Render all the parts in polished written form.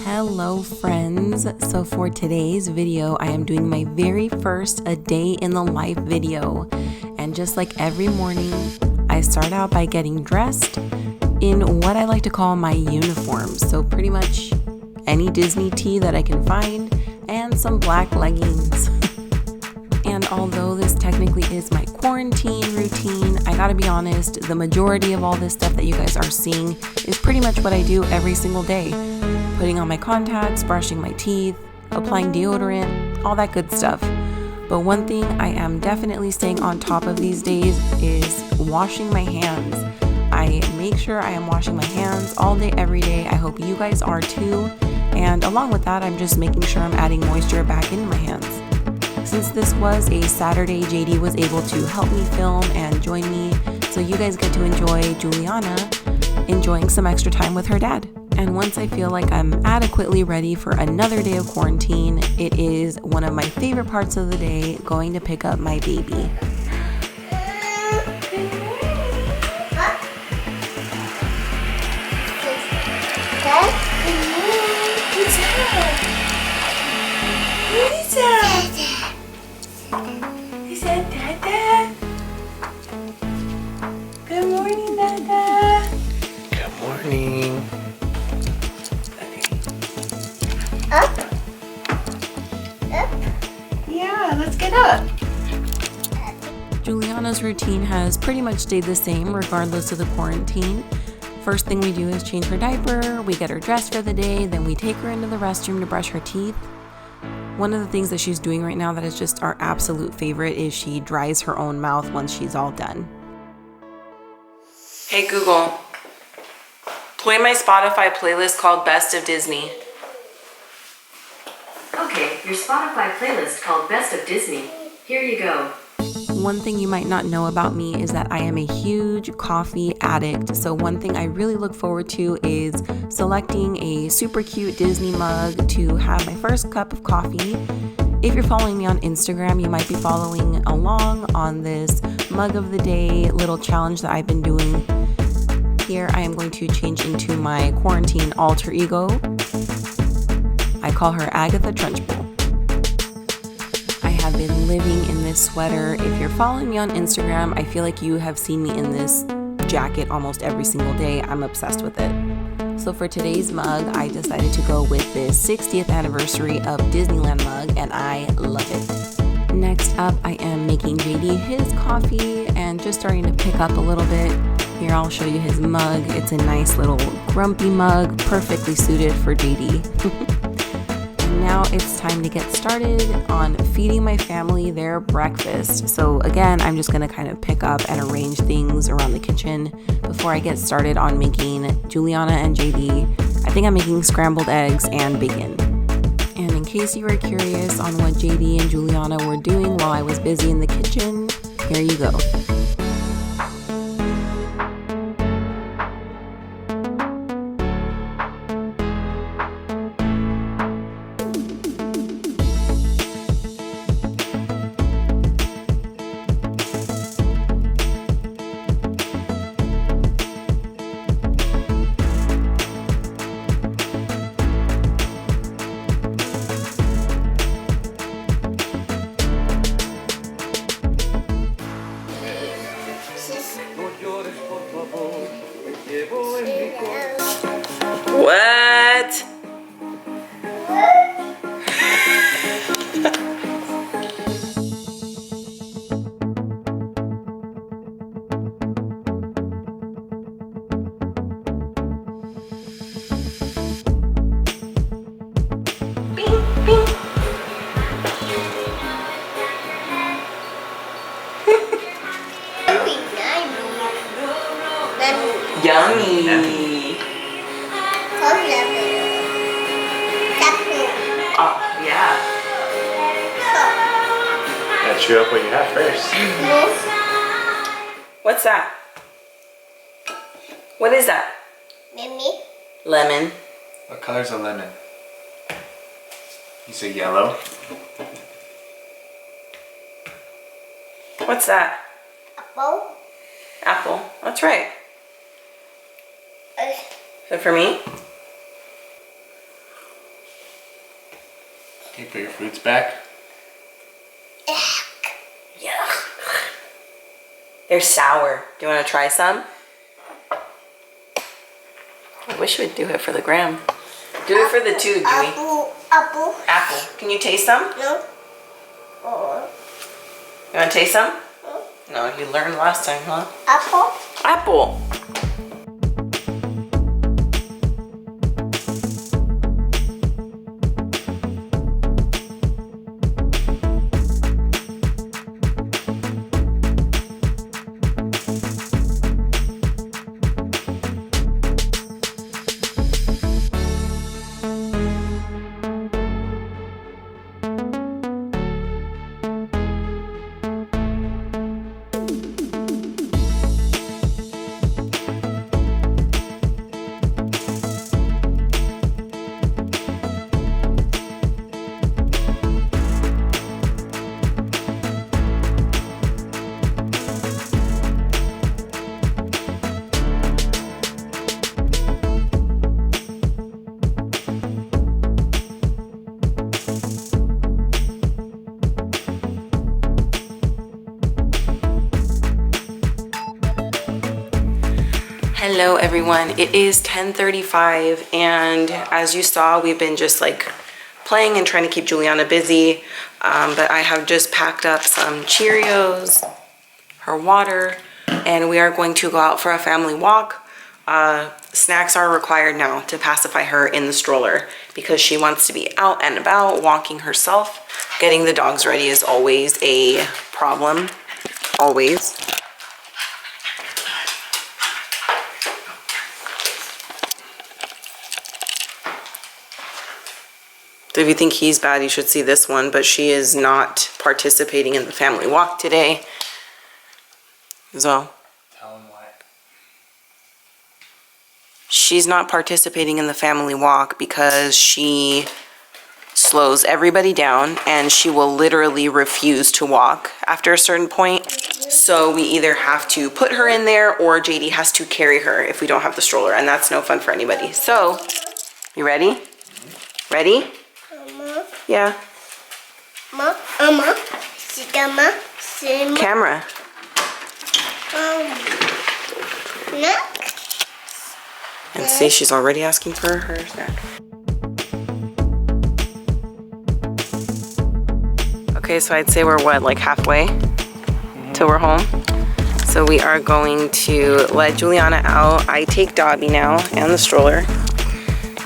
Hello friends, so for today's video I am doing my very first a day in the life video, and just like every morning I start out by getting dressed in what I like to call my uniform, so pretty much any Disney tee that I can find and some black leggings. And although this technically is my quarantine routine, I gotta be honest, the majority of all this stuff that you guys are seeing is pretty much what I do every single day. Putting on my contacts, brushing my teeth, applying deodorant, all that good stuff. But one thing I am definitely staying on top of these days is washing my hands. I make sure I am washing my hands all day, every day. I hope you guys are too. And along with that, I'm just making sure I'm adding moisture back into my hands. Since this was a Saturday, JD was able to help me film and join me, so you guys get to enjoy Juliana enjoying some extra time with her dad. And once I feel like I'm adequately ready for another day of quarantine, it is one of my favorite parts of the day, going to pick up my baby. Is that Dada? Good morning, Dada. Good morning. Up. Up. Yeah, let's get up. Juliana's routine has pretty much stayed the same regardless of the quarantine. First thing we do is change her diaper, we get her dressed for the day, then we take her into the restroom to brush her teeth. One of the things that she's doing right now that is just our absolute favorite is she dries her own mouth once she's all done. Hey Google, play my Spotify playlist called Best of Disney. Okay, your Spotify playlist called Best of Disney. Here you go. One thing you might not know about me is that I am a huge coffee addict. So one thing I really look forward to is selecting a super cute Disney mug to have my first cup of coffee. If you're following me on Instagram, you might be following along on this mug of the day little challenge that I've been doing. Here I am going to change into my quarantine alter ego. I call her Agatha Trunchbull. I have been living in this sweater. If you're following me on Instagram, I feel like you have seen me in this jacket almost every single day. I'm obsessed with it. So for today's mug, I decided to go with this 60th anniversary of Disneyland mug, and I love it. Next up, I am making JD his coffee and just starting to pick up a little bit. Here, I'll show you his mug. It's a nice little grumpy mug, perfectly suited for JD. Now it's time to get started on feeding my family their breakfast. So again, I'm just gonna kind of pick up and arrange things around the kitchen before I get started on making Juliana and JD. I think I'm making scrambled eggs and bacon. And in case you were curious on what JD and Juliana were doing while I was busy in the kitchen, here you go. What? Yummy. Oh, yeah. Gotta chew up what you have first. What's that? What is that? Mimi. Lemon. What color's a lemon? You say yellow? What's that? Apple. Apple. That's right. Is it for me? Can you put your fruits back? Yeah. They're sour. Do you want to try some? I wish we'd do it for the gram. Do it for the 2, Dewey. Apple. Apple. Can you taste some? No. Oh. You want to taste some? No, you learned last time, huh? Apple. Apple. Hello everyone, it is 10:35 and as you saw we've been just like playing and trying to keep Juliana busy, but I have just packed up some Cheerios, her water, and we are going to go out for a family walk. Snacks are required now to pacify her in the stroller because she wants to be out and about walking herself. Getting the dogs ready is always a problem, always. So if you think he's bad, you should see this one, but she is not participating in the family walk today. So Tell him what. she's not participating in the family walk because she slows everybody down and she will literally refuse to walk after a certain point. So we either have to put her in there or JD has to carry her if we don't have the stroller, and that's no fun for anybody. So, you ready? Ready? Yeah. Mama. Camera. And see, she's already asking for her snack. Okay, so I'd say we're what, like halfway till we're home? So we are going to let Juliana out. I take Dobby now and the stroller,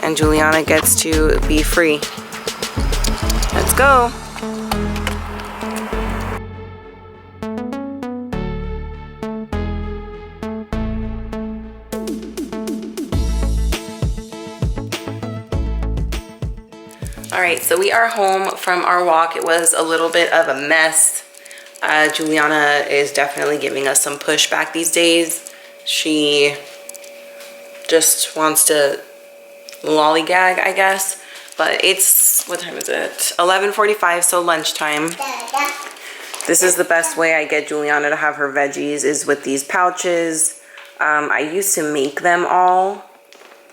and Juliana gets to be free. Let's go. All right, so we are home from our walk. It was a little bit of a mess. Juliana is definitely giving us some pushback these days. She just wants to lollygag, I guess. But it's, what time is it? 11:45, so lunchtime. This is the best way I get Juliana to have her veggies is with these pouches. I used to make them all,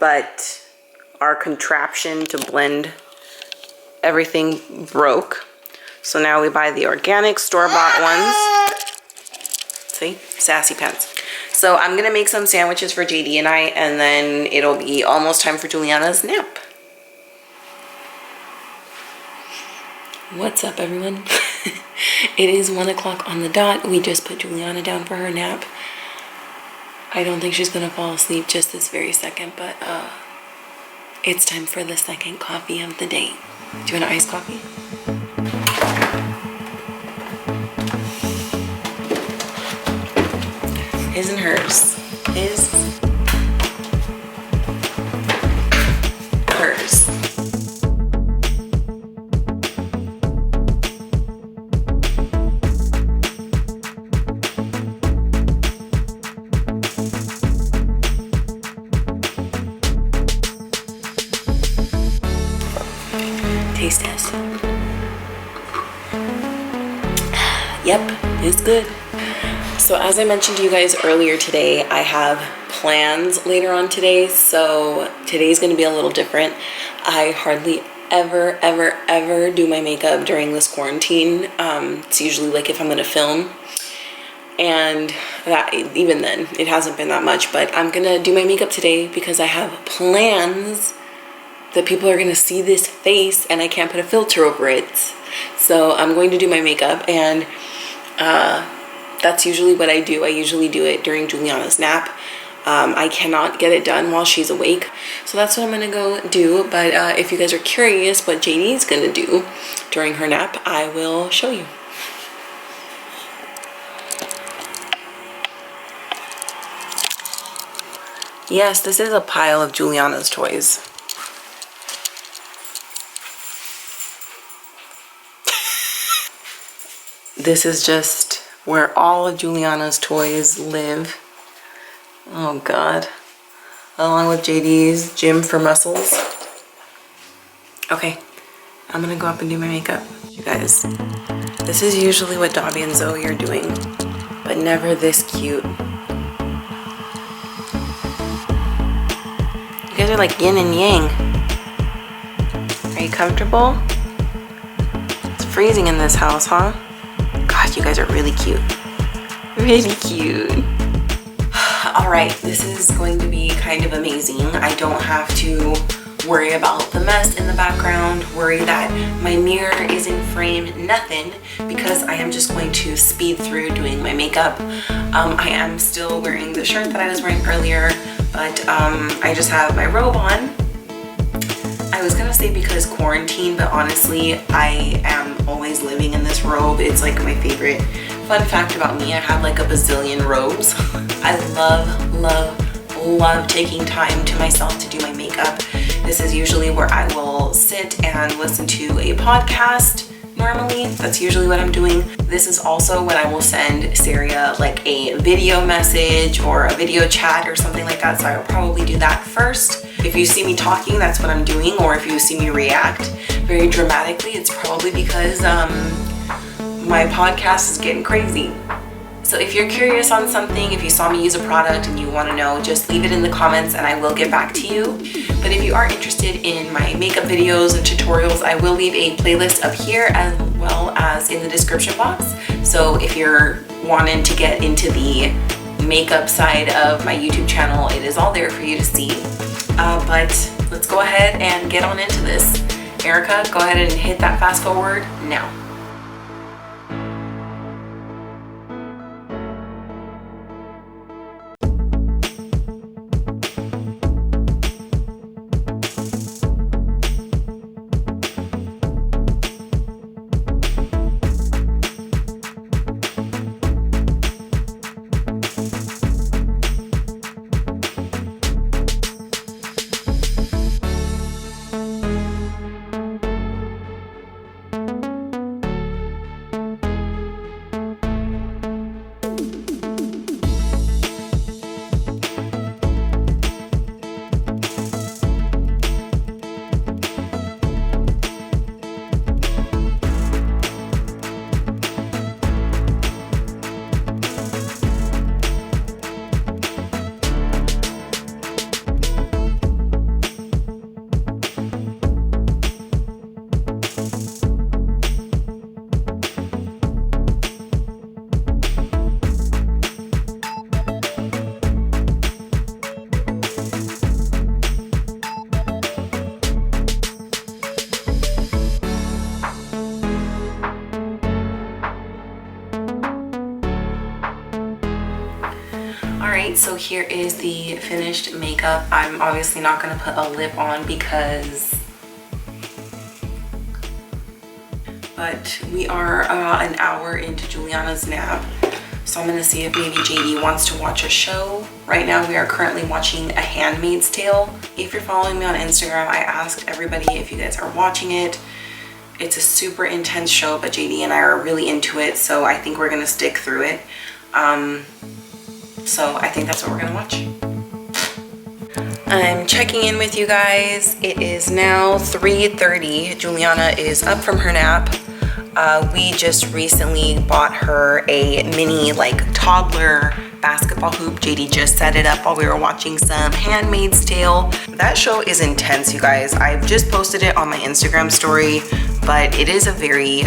but our contraption to blend everything broke. So now we buy the organic store-bought ones. See? Sassy pants. So I'm gonna make some sandwiches for JD and I, and then it'll be almost time for Juliana's nap. What's up, everyone? It is 1 o'clock on the dot. We just put Juliana down for her nap. I don't think she's gonna fall asleep just this very second, but it's time for the second coffee of the day. Do you want an iced coffee? His and hers. His. Hers. Taste test. Yep, it's good. So as I mentioned to you guys earlier today, I have plans later on today. So today's gonna be a little different. I hardly ever do my makeup during this quarantine. It's usually like if I'm gonna film, and that even then it hasn't been that much, but I'm gonna do my makeup today because I have plans that people are gonna see this face and I can't put a filter over it. So I'm going to do my makeup, and that's usually what I do. I usually do it during Juliana's nap. I cannot get it done while she's awake, so that's what I'm gonna go do. But if you guys are curious what JD's gonna do during her nap, I will show you. Yes, this is a pile of Juliana's toys. This is just where all of Juliana's toys live. Oh God. Along with JD's gym for muscles. Okay, I'm gonna go up and do my makeup. You guys, this is usually what Dobby and Zoe are doing, but never this cute. You guys are like yin and yang. Are you comfortable? It's freezing in this house, huh? God, you guys are really cute. Really cute. All right, this is going to be kind of amazing. I don't have to worry about the mess in the background, worry that my mirror is in frame, nothing, because I am just going to speed through doing my makeup. I am still wearing the shirt that I was wearing earlier, but I just have my robe on. I was gonna say because quarantine, but honestly, I am always living in this robe. It's like my favorite. Fun fact about me, I have like a bazillion robes. I love taking time to myself to do my makeup. This is usually where I will sit and listen to a podcast. Normally, that's usually what I'm doing. This is also when I will send Sarah like a video message or a video chat or something like that, so I will probably do that first. If you see me talking, that's what I'm doing, or if you see me react very dramatically, it's probably because my podcast is getting crazy. So if you're curious on something, if you saw me use a product and you want to know, just leave it in the comments and I will get back to you. But if you are interested in my makeup videos and tutorials, I will leave a playlist up here as well as in the description box. So if you're wanting to get into the makeup side of my YouTube channel, it is all there for you to see. But let's go ahead and get on into this. Erika, go ahead and hit that fast forward now. Alright, so here is the finished makeup. I'm obviously not going to put a lip on but we are an hour into Juliana's nap. So I'm going to see if maybe JD wants to watch a show. Right now we are currently watching A Handmaid's Tale. If you're following me on Instagram, I asked everybody if you guys are watching it. It's a super intense show, but JD and I are really into it, so I think we're going to stick through it. So I think that's what we're gonna watch. I'm checking in with you guys. It is now 3:30. Juliana is up from her nap. We just recently bought her a mini like toddler basketball hoop. JD just set it up while we were watching some Handmaid's Tale. That show is intense, you guys. I've just posted it on my Instagram story, but it is a very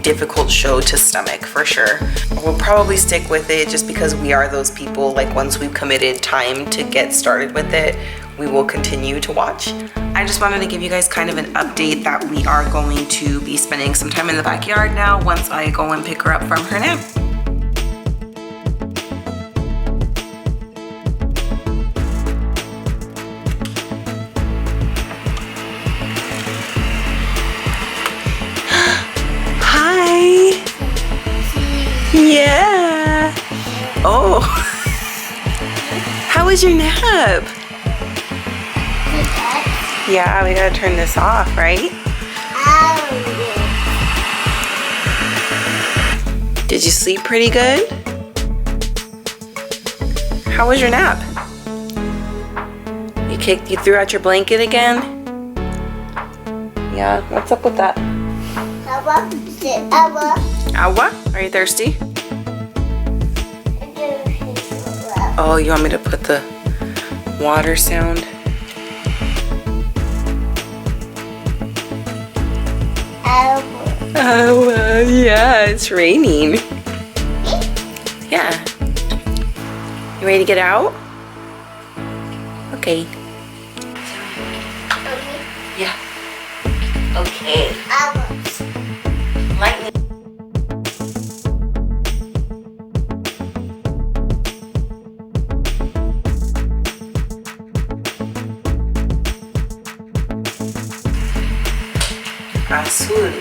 difficult show to stomach for sure. We'll probably stick with it just because we are those people, like once we've committed time to get started with it, we will continue to watch. I just wanted to give you guys kind of an update that we are going to be spending some time in the backyard now once I go and pick her up from her nap. Hi. Yeah. Oh. How was your nap? Yeah, we gotta turn this off, right? Did you sleep pretty good? How was your nap? You threw out your blanket again? Yeah, what's up with that? Agua? Are you thirsty? Oh, you want me to put the water sound? Yeah, it's raining. Yeah. You ready to get out? Okay. Yeah. Okay. Lightning. Azul.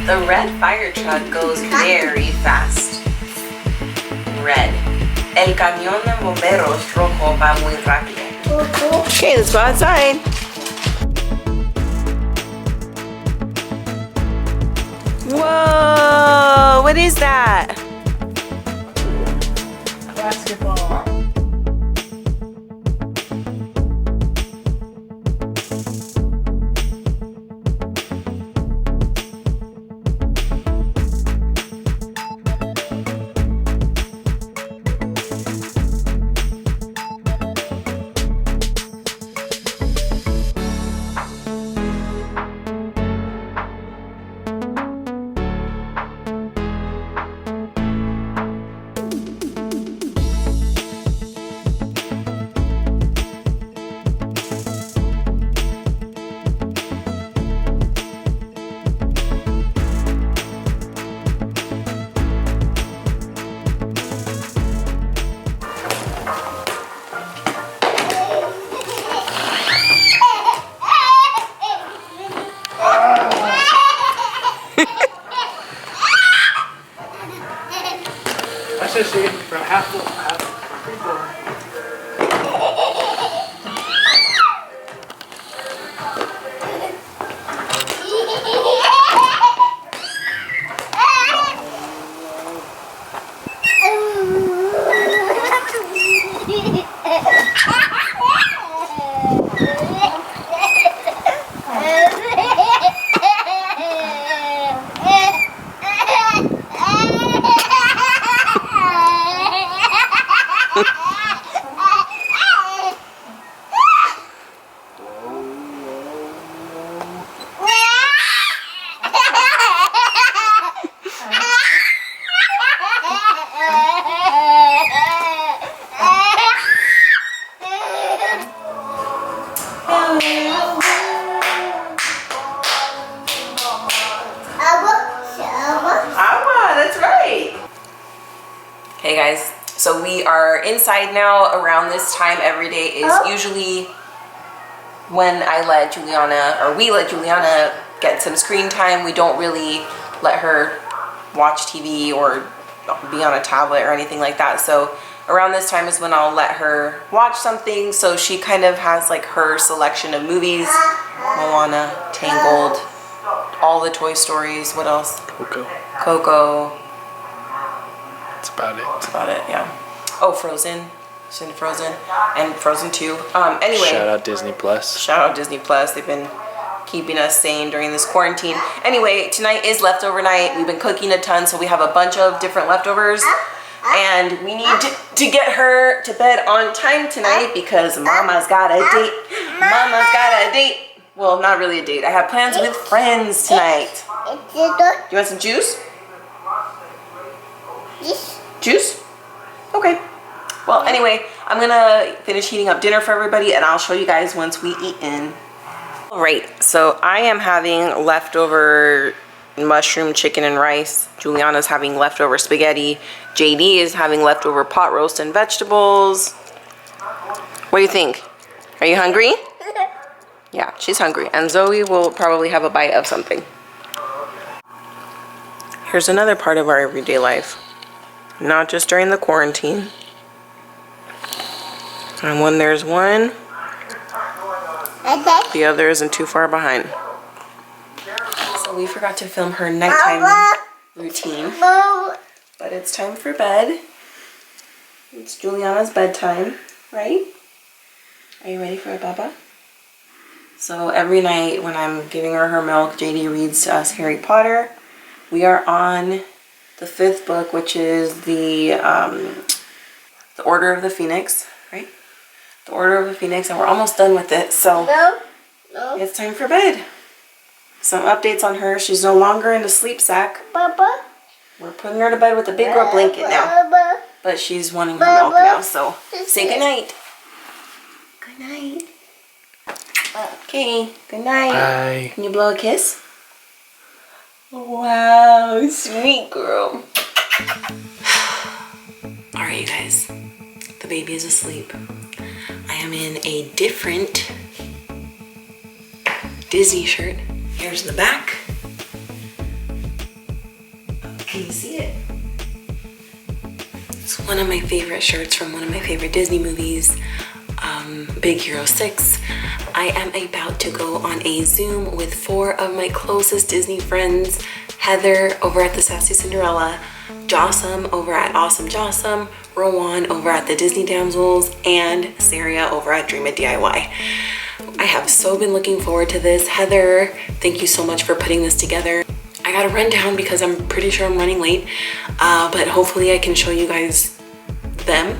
The red fire truck goes very fast. Red. El camión de bomberos rojo va muy rápido. Okay, let's go outside. Whoa, what is that? Basketball. I should see from half people. Hey guys, so we are inside now. Around this time every day is usually when I let Juliana, or we let Juliana get some screen time. We don't really let her watch TV or be on a tablet or anything like that. So around this time is when I'll let her watch something. So she kind of has like her selection of movies. Moana, Tangled, all the Toy Stories. What else? Coco. That's about it. That's about it, yeah. Oh, Frozen. She's in Frozen and Frozen 2. Anyway. Shout out Disney Plus. Shout out Disney Plus. They've been keeping us sane during this quarantine. Anyway, tonight is leftover night. We've been cooking a ton, so we have a bunch of different leftovers. And we need to get her to bed on time tonight because Mama's got a date. Mama's got a date. Well, not really a date. I have plans with friends tonight. You want some juice? Juice? Okay. Well, anyway, I'm gonna finish heating up dinner for everybody and I'll show you guys once we eat in. Alright, so I am having leftover mushroom, chicken, and rice. Juliana's having leftover spaghetti. JD is having leftover pot roast and vegetables. What do you think? Are you hungry? Yeah, she's hungry. And Zoe will probably have a bite of something. Here's another part of our everyday life. Not just during the quarantine. And when there's one, the other isn't too far behind. So we forgot to film her nighttime routine. But it's time for bed. It's Juliana's bedtime, right? Are you ready for a baba? So every night when I'm giving her milk, JD reads to us Harry Potter. We are on the 5th book, which is the Order of the Phoenix, right? The Order of the Phoenix, and we're almost done with it. So it's time for bed. Some updates on her. She's no longer in the sleep sack. We're putting her to bed with a big girl blanket now. But she's wanting her milk now, so say goodnight. Good night. Okay, good night. Bye. Can you blow a kiss? Wow, sweet girl. Alright, you guys. The baby is asleep. I am in a different Disney shirt. Here's the back. Can you see it? It's one of my favorite shirts from one of my favorite Disney movies, Big Hero 6. I am about to go on a Zoom with 4 of my closest Disney friends. Heather over at the Sassy Cinderella, Jossum over at Awesome Jossum, Rowan over at the Disney Damsels, and Saria over at Dream It DIY. I have so been looking forward to this. Heather, thank you so much for putting this together. I gotta run down because I'm pretty sure I'm running late, but hopefully I can show you guys them.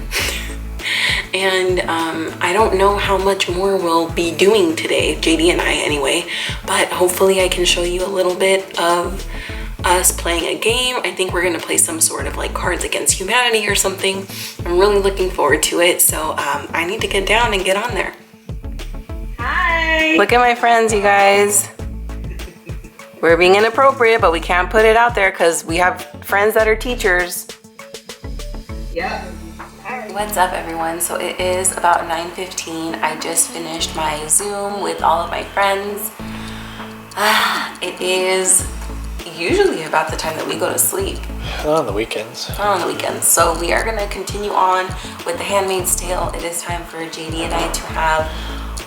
And I don't know how much more we'll be doing today, JD and I anyway, but hopefully I can show you a little bit of us playing a game. I think we're gonna play some sort of like Cards Against Humanity or something. I'm really looking forward to it, so I need to get down and get on there. Hi! Look at my friends, you guys. We're being inappropriate, but we can't put it out there because we have friends that are teachers. Yep. What's up, everyone? So it is about 9:15. I just finished my Zoom with all of my friends. It is usually about the time that we go to sleep. Not on the weekends. Not on the weekends. So we are going to continue on with The Handmaid's Tale. It is time for JD and I to have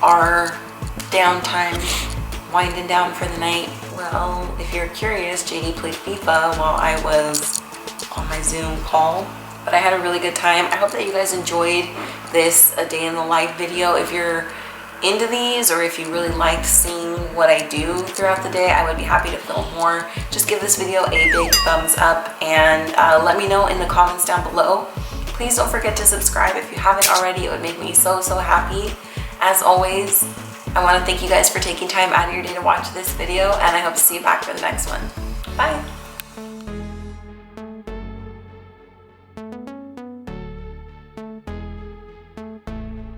our downtime, winding down for the night. Well, if you're curious, JD played FIFA while I was on my Zoom call. But I had a really good time. I hope that you guys enjoyed this A Day in the Life video. If you're into these or if you really liked seeing what I do throughout the day, I would be happy to film more. Just give this video a big thumbs up and let me know in the comments down below. Please don't forget to subscribe if you haven't already. It would make me so happy. As always, I want to thank you guys for taking time out of your day to watch this video, and I hope to see you back for the next one. Bye!